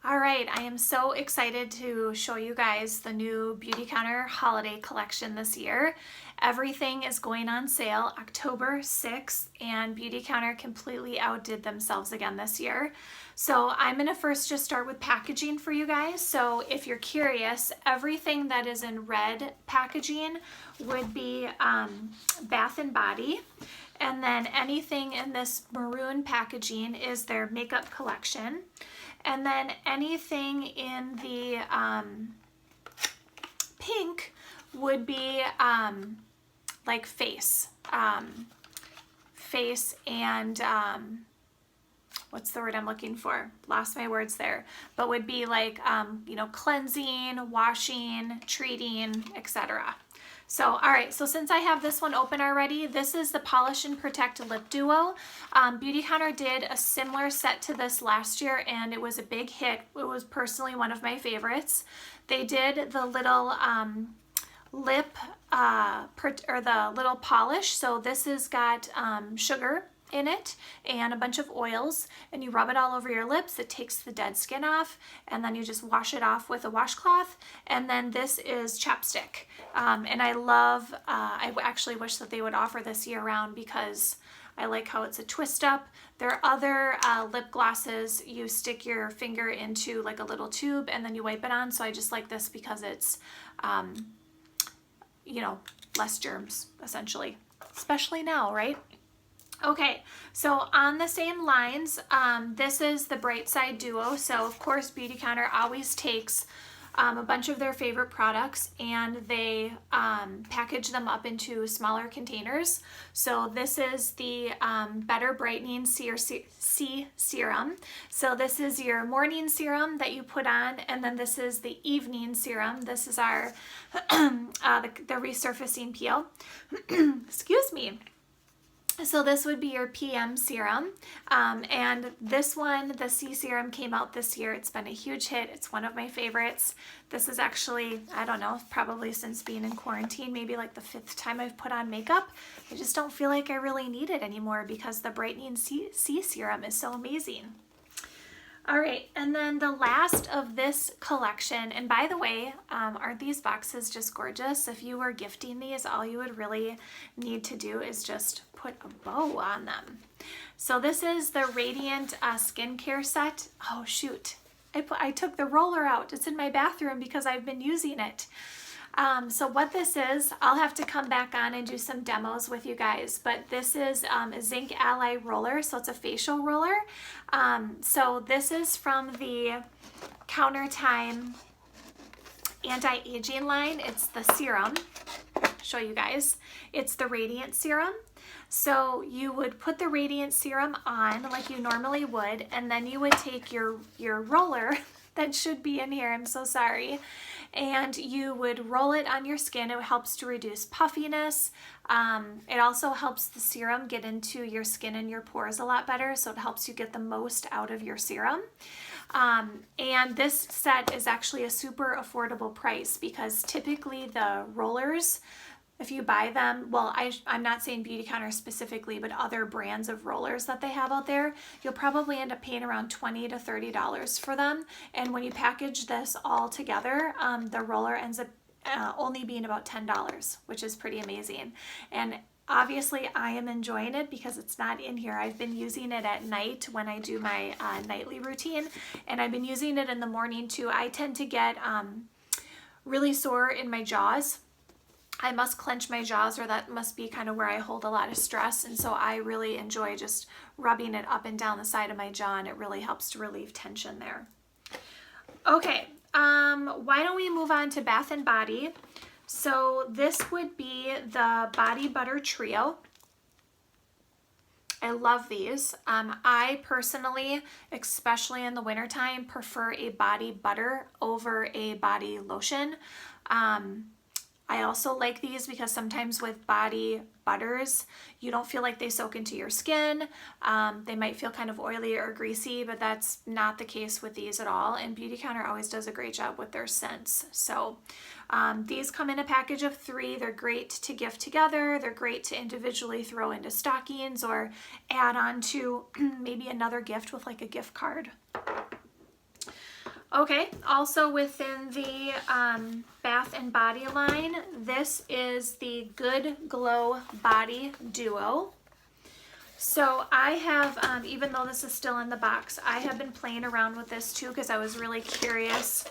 All right, I am so excited to show you guys the new Beautycounter holiday collection this year. Everything is going on sale October 6th, and Beautycounter completely outdid themselves again this year. So I'm going to first just start with packaging for you guys. So if you're curious, everything that is in red packaging would be Bath & Body. And then anything in this maroon packaging is their makeup collection. And then anything in the pink would be like face and what's the word I'm looking for? Lost my words there. But would be like, you know, cleansing, washing, treating, etc. So, all right, so since I have this one open already, this is the Polish and Protect Lip Duo. Beautycounter did a similar set to this last year, and it was a big hit. It was personally one of my favorites. They did the little lip, or the little polish. So this has got sugar in it and a bunch of oils, and you rub it all over your lips. It takes the dead skin off, and then you just wash it off with a washcloth. And then this is Chapstick, and I love, I actually wish that they would offer this year round because I like how it's a twist up. There are other lip glosses you stick your finger into like a little tube and then you wipe it on, so I just like this because it's you know, less germs essentially, especially now, right? Okay, so on the same lines, this is the Bright Side Duo. So of course Beautycounter always takes a bunch of their favorite products and they package them up into smaller containers. So this is the Better Brightening C Serum. So this is your morning serum that you put on, and then this is the evening serum. This is our the resurfacing peel. Excuse me. So this would be your PM serum, and this one, the C Serum, came out this year. It's been a huge hit. It's one of my favorites. This is actually, I don't know, probably since being in quarantine, maybe like the 5th time I've put on makeup. I just don't feel like I really need it anymore because the Brightening C Serum is so amazing. All right, and then the last of this collection, and by the way, aren't these boxes just gorgeous? If you were gifting these, all you would really need to do is just put a bow on them. So this is the Radiant skincare set. Oh shoot, I took the roller out. It's in my bathroom because I've been using it. So what this is, I'll have to come back on and do some demos with you guys, but this is a Zinc Ally roller, so it's a facial roller. So this is from the Counter Time anti-aging line. It's the serum. Show you guys. It's the Radiant Serum. So you would put the Radiant Serum on like you normally would, and then you would take your roller that should be in here, I'm so sorry, and you would roll it on your skin. It helps to reduce puffiness. It also helps the serum get into your skin and your pores a lot better, so it helps you get the most out of your serum. And this set is actually a super affordable price because typically the rollers, if you buy them, well, I'm not saying Beautycounter specifically, but other brands of rollers that they have out there, you'll probably end up paying around $20 to $30 for them. And when you package this all together, the roller ends up only being about $10, which is pretty amazing. And obviously I am enjoying it because it's not in here. I've been using it at night when I do my nightly routine, and I've been using it in the morning too. I tend to get really sore in my jaws. I must clench my jaws, or that must be kind of where I hold a lot of stress, and so I really enjoy just rubbing it up and down the side of my jaw, and it really helps to relieve tension there. Okay, why don't we move on to Bath & Body? So this would be the Body Butter Trio. I love these. I personally, especially in the wintertime, prefer a body butter over a body lotion. I also like these because sometimes with body butters, you don't feel like they soak into your skin. They might feel kind of oily or greasy, but that's not the case with these at all. And Beautycounter always does a great job with their scents. So these come in a package of 3. They're great to gift together. They're great to individually throw into stockings or add on to maybe another gift with like a gift card. Okay, also within the Bath and Body line, this is the Good Glow Body Duo. So I have, even though this is still in the box, I have been playing around with this too because I was really curious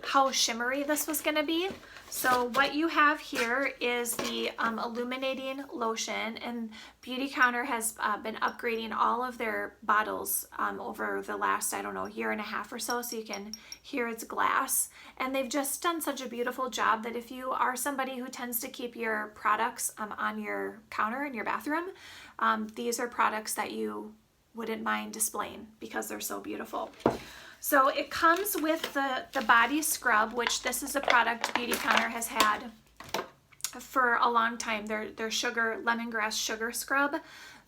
how shimmery this was going to be. So what you have here is the Illuminating Lotion, and Beautycounter has been upgrading all of their bottles over the last, I don't know, year and a half or so you can hear it's glass. And they've just done such a beautiful job that if you are somebody who tends to keep your products on your counter in your bathroom, these are products that you wouldn't mind displaying because they're so beautiful. So it comes with the body scrub, which this is a product Beautycounter has had for a long time. Their Lemongrass sugar scrub.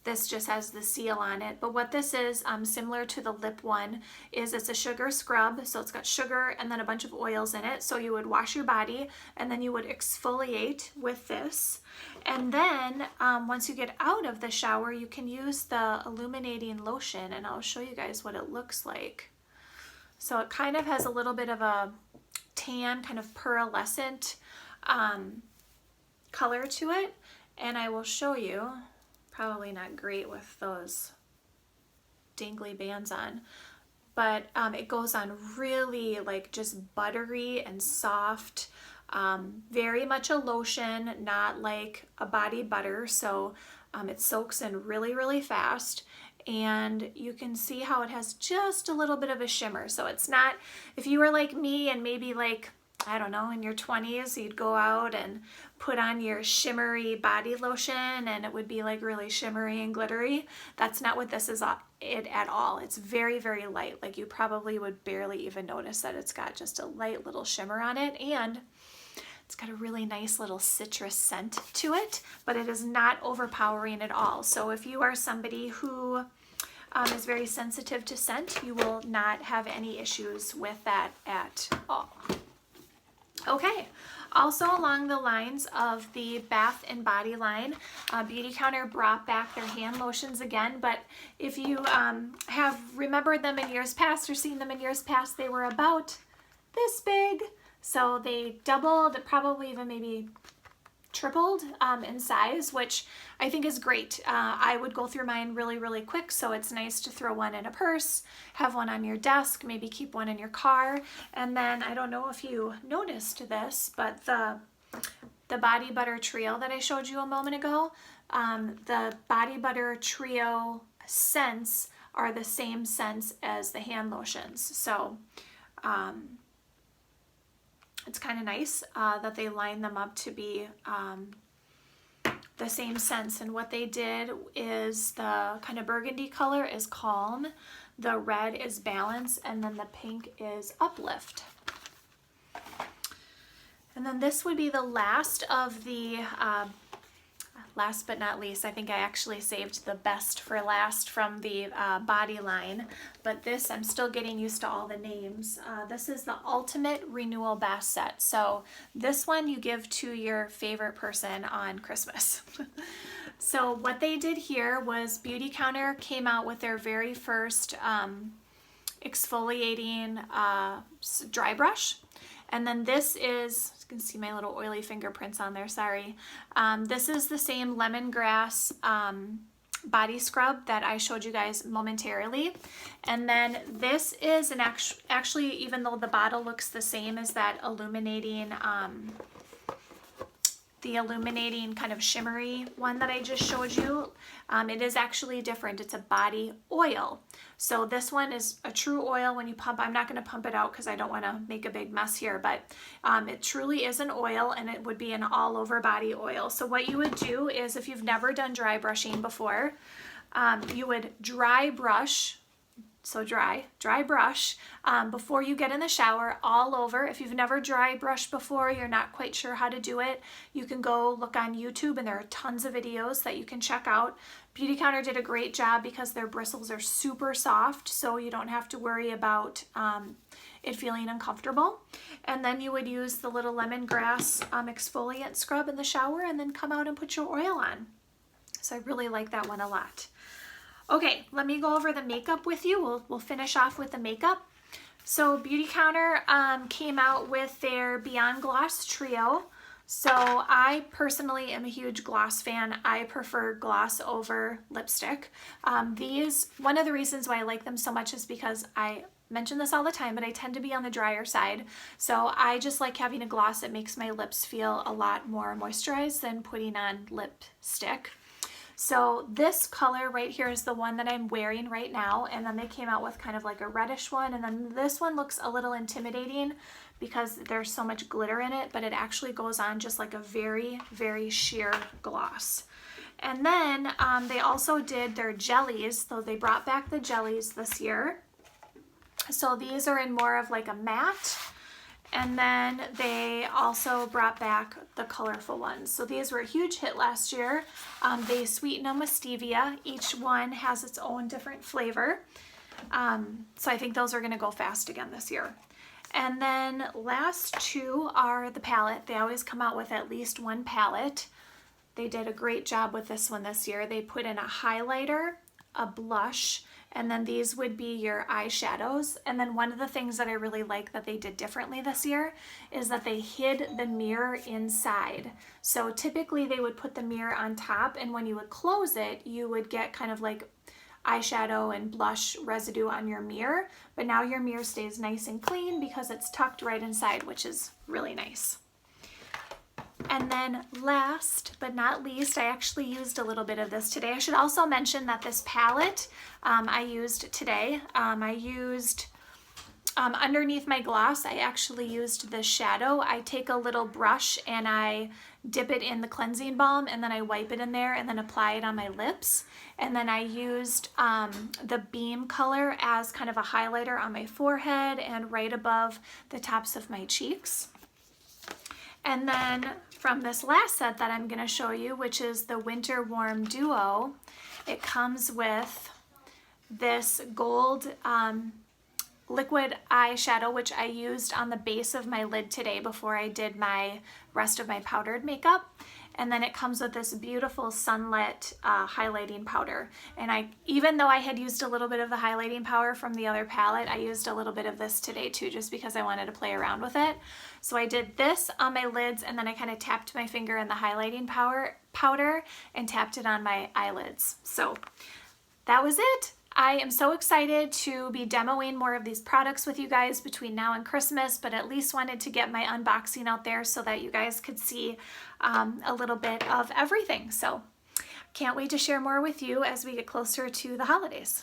This just has the seal on it. But what this is, similar to the lip one, is it's a sugar scrub. So it's got sugar and then a bunch of oils in it. So you would wash your body and then you would exfoliate with this. And then once you get out of the shower, you can use the Illuminating Lotion, and I'll show you guys what it looks like. So it kind of has a little bit of a tan, kind of pearlescent color to it. And I will show you, probably not great with those dangly bands on, but it goes on really like just buttery and soft, very much a lotion, not like a body butter. So it soaks in really, really fast. And you can see how it has just a little bit of a shimmer. So it's not, if you were like me and maybe like, I don't know, in your 20s, you'd go out and put on your shimmery body lotion and it would be like really shimmery and glittery. That's not what this is at all. It's very, very light. Like you probably would barely even notice that it's got just a light little shimmer on it, and it's got a really nice little citrus scent to it, but it is not overpowering at all. So if you are somebody who is very sensitive to scent, you will not have any issues with that at all. Okay, also along the lines of the Bath and Body line, Beautycounter brought back their hand lotions again, but if you have remembered them in years past or seen them in years past, they were about this big. So they doubled, probably even maybe tripled in size, which I think is great. I would go through mine really, really quick, so it's nice to throw one in a purse, have one on your desk, maybe keep one in your car. And then, I don't know if you noticed this, but the Body Butter Trio that I showed you a moment ago, the Body Butter Trio scents are the same scents as the hand lotions. So, it's kind of nice that they line them up to be the same scents. And what they did is the kind of burgundy color is Calm, the red is Balance, and then the pink is Uplift. And then this would be the last of the, last but not least, I think I actually saved the best for last from the body line, but this, I'm still getting used to all the names. This is the Ultimate Renewal Bath Set. So this one you give to your favorite person on Christmas. So what they did here was Beautycounter came out with their very first exfoliating dry brush. And then this is, you can see my little oily fingerprints on there, sorry. This is the same Lemongrass body scrub that I showed you guys momentarily. And then this is an actually, even though the bottle looks the same as that illuminating, the illuminating kind of shimmery one that I just showed you, it is actually different. It's a body oil. So this one is a true oil when you pump. I'm not going to pump it out because I don't want to make a big mess here, but it truly is an oil, and it would be an all over body oil. So what you would do is, if you've never done dry brushing before, you would dry brush. So dry brush before you get in the shower all over. If you've never dry brushed before, you're not quite sure how to do it, you can go look on YouTube, and there are tons of videos that you can check out. Beautycounter did a great job because their bristles are super soft, so you don't have to worry about it feeling uncomfortable. And then you would use the little lemongrass exfoliant scrub in the shower and then come out and put your oil on. So I really like that one a lot. Okay, let me go over the makeup with you. We'll finish off with the makeup. So Beautycounter came out with their Beyond Gloss Trio. So I personally am a huge gloss fan. I prefer gloss over lipstick. One of the reasons why I like them so much is because I mention this all the time, but I tend to be on the drier side. So I just like having a gloss that makes my lips feel a lot more moisturized than putting on lipstick. So this color right here is the one that I'm wearing right now, and then they came out with kind of like a reddish one, and then this one looks a little intimidating because there's so much glitter in it, but it actually goes on just like a very, very sheer gloss. And then they also did their jellies, so they brought back the jellies this year. So these are in more of like a matte. And then they also brought back the colorful ones. So these were a huge hit last year. They sweeten them with stevia. Each one has its own different flavor. So I think those are gonna go fast again this year. And then last two are the palette. They always come out with at least one palette. They did a great job with this one this year. They put in a highlighter, a blush, and then these would be your eyeshadows. And then one of the things that I really like that they did differently this year is that they hid the mirror inside. So typically they would put the mirror on top, and when you would close it, you would get kind of like eyeshadow and blush residue on your mirror. But now your mirror stays nice and clean because it's tucked right inside, which is really nice. And then last but not least, I actually used a little bit of this today. I should also mention that this palette I used today, underneath my gloss, I actually used this shadow. I take a little brush and I dip it in the cleansing balm, and then I wipe it in there and then apply it on my lips. And then I used the Beam color as kind of a highlighter on my forehead and right above the tops of my cheeks. And then from this last set that I'm going to show you, which is the Winter Warm Duo, it comes with this gold liquid eyeshadow, which I used on the base of my lid today before I did my rest of my powdered makeup. And then it comes with this beautiful sunlit highlighting powder. And even though I had used a little bit of the highlighting powder from the other palette, I used a little bit of this today too, just because I wanted to play around with it. So I did this on my lids, and then I kind of tapped my finger in the highlighting powder and tapped it on my eyelids. So that was it. I am so excited to be demoing more of these products with you guys between now and Christmas, but at least wanted to get my unboxing out there so that you guys could see a little bit of everything. So can't wait to share more with you as we get closer to the holidays.